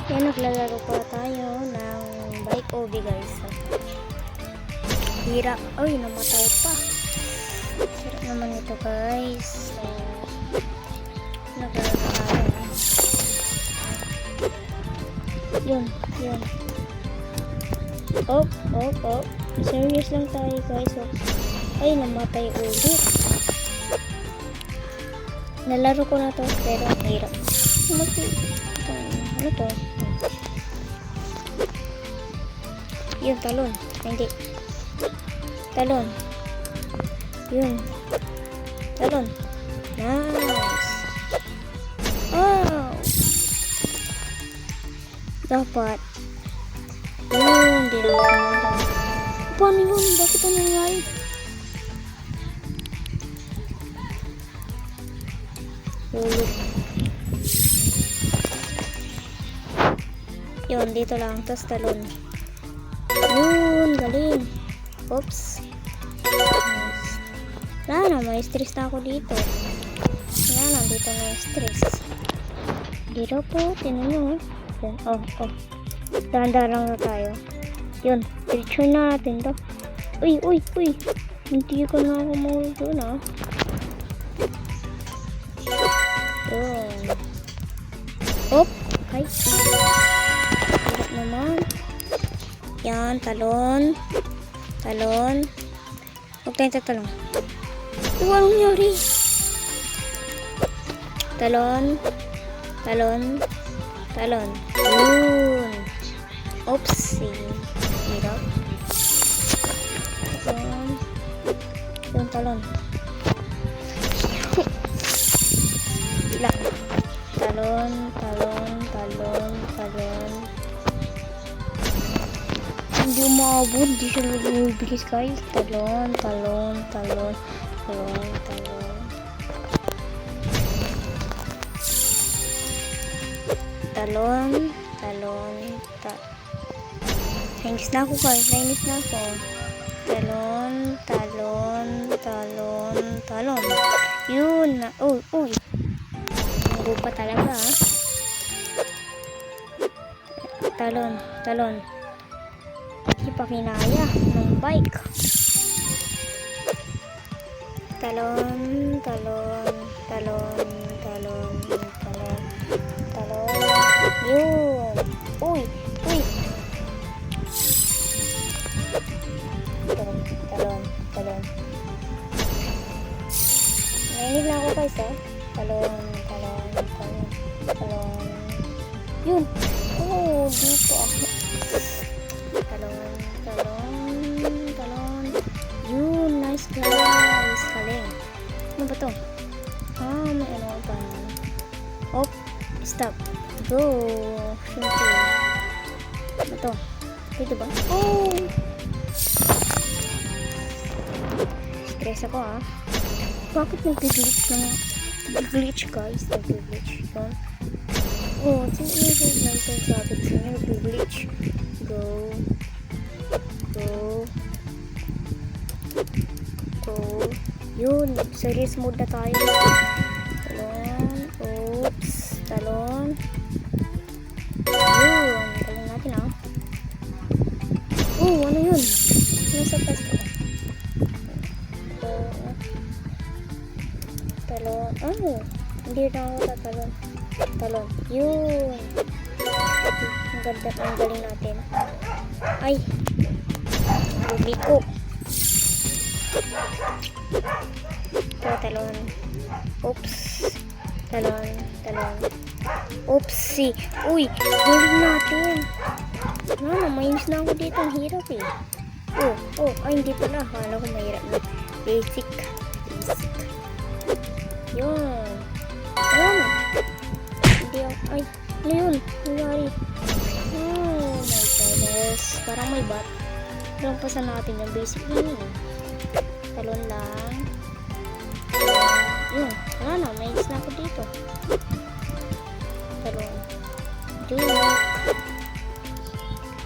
Yan, naglalaro pa tayo ng bike obi guys. Hirap. Ay, namatay pa. Hirap naman ito guys. So, naglalaro tayo. Yun. Oh. Serious lang tayo guys. So, ay, namatay ulit. Nalaro ko na to pero ang hirap. Ano to? Yun, talon. Hindi. Talon. Yun. Talon. Nice. Oh! Dapat. Yun, di lang pumunta. Paano yun? Bakit ano nangyari? Ulit. Yun, dito lang. Tapos talon. Yun, galing. Oops. Wala na, may stress na ako dito. Wala na, dito may stress. Dito po, tinan nyo. Yun, oh. Dahan-dahan lang na tayo. Yun, picture na natin to. Uy. Hindi ko na ako mawala doon ah. Yun. Op, ay. Hirap naman. Yan, talon. Huwag tayong tatalong. Anong nangyari? Talon. Yun. Oopsie. Hirap. Yung talon. Lang. Talon. Hindi umabot. Hindi siya lumibilis guys. Talon. Nainis na ako guys. Talon. Yun na. Uy. Nago pa talaga ha. Talon. Hindi pa kinaya ng bike. Talon. Yun. Uy. Talon. Nainig na ako guys eh. Talon. Yun. Oh, dito ako. Talon. Yun, nice guys. Galing. Ano ba to? May ano pa. Oh, stop. Go. Siyempre. Ano to? Pwede ba? Oh! Stress ako ah. Bakit nag-glitch na? Nag-glitch guys. Nag-glitch. Yun. Oh, sabi ko sa inyo, nag-glitch. Go. Yun, serious mode na tayo. Talon. Yun, talon natin ah. Oh, ano yun? Nasa taas ko. Talon. Hindi na ako tatalon. Talon. Yun. Ang ganda, ang galing natin. Ay. Bubi ko. Talon. Oops. Talon. Oopsie. Uy, galing natin. Mainis na ako dito. Ang hirap eh. Ay, hindi pala. Hala ko mahirap na. Basic. Yun. Hindi ako. Ay, ano yun? Nangyari. Oh my goodness. Parang may bat. Lang pa sa natin yung basic na yun. Talon lang. Yun. Mainis na ako dito. Talon. Duke.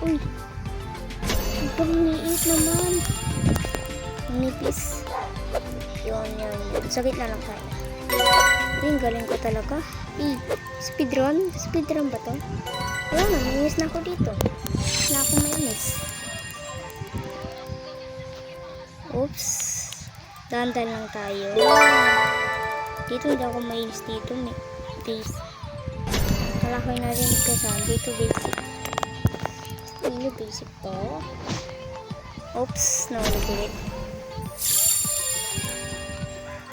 Uy. Ang liit naman. Nipis. Yun. Sagit na lang tayo. Galing ko talaga. Speedrun? Speedrun ba to? Wala na, mainis na ako dito. Wala akong mainis. Oops. Dandan lang tayo. Dito hindi ako mainis dito. Please. Kalakoy na rin kasi dito basic. Hindi basic to. Oops. Nahulog ulit.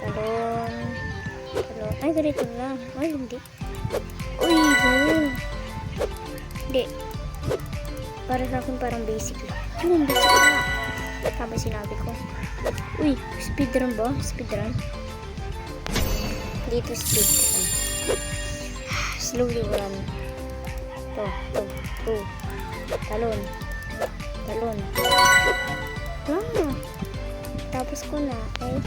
Talon. Talon. Ay, ganito lang. Ay, hindi. Uy, no. Hindi. Para sa akin parang basic lang. Yun, basic lang. Tama sinabi ko. Uy, speedrun ba? Speedrun? Dito speedrun. Slowly run. To. Talon. Talon. Ah, tapos ko na. Eh.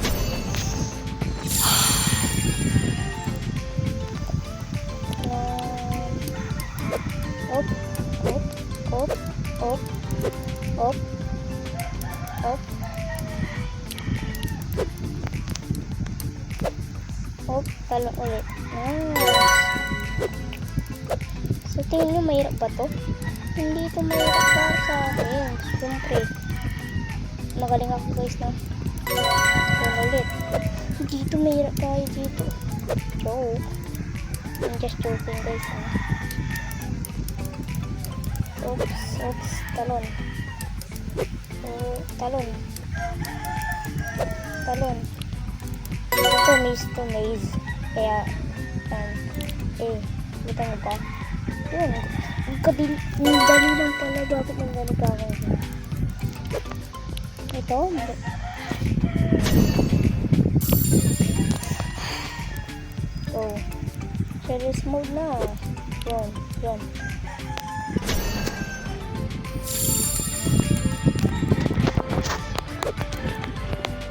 Op. Talon ulit. So, tingin nyo mahirap ba to? Hindi ito mahirap para sa akin. Siyempre. Magaling ako guys na. Yan ulit. Dito mahirap tayo dito. Joke. I'm just joking guys. Oops. Talon. Talon. Ito maze. Kaya, kita mo ba? Yun. Ang dali lang pala. Bakit nang ganito ako? Ito? Oh. Serious mode na. Yun.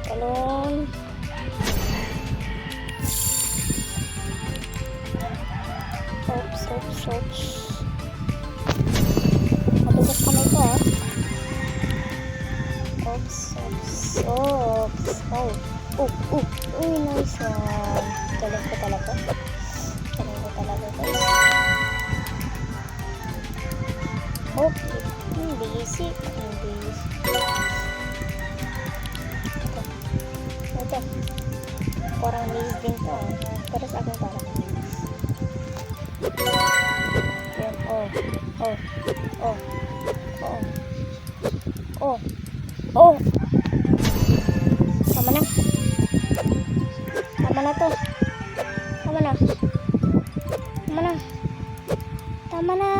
Talon. Oops. Matugas kamay ko ah. Oops. Uy, nice one. Galing ko talaga guys. Oh, basic. Ito. Parang maze din to. Pero sa akin parang. Yan, oh. Tama na to. Tama na.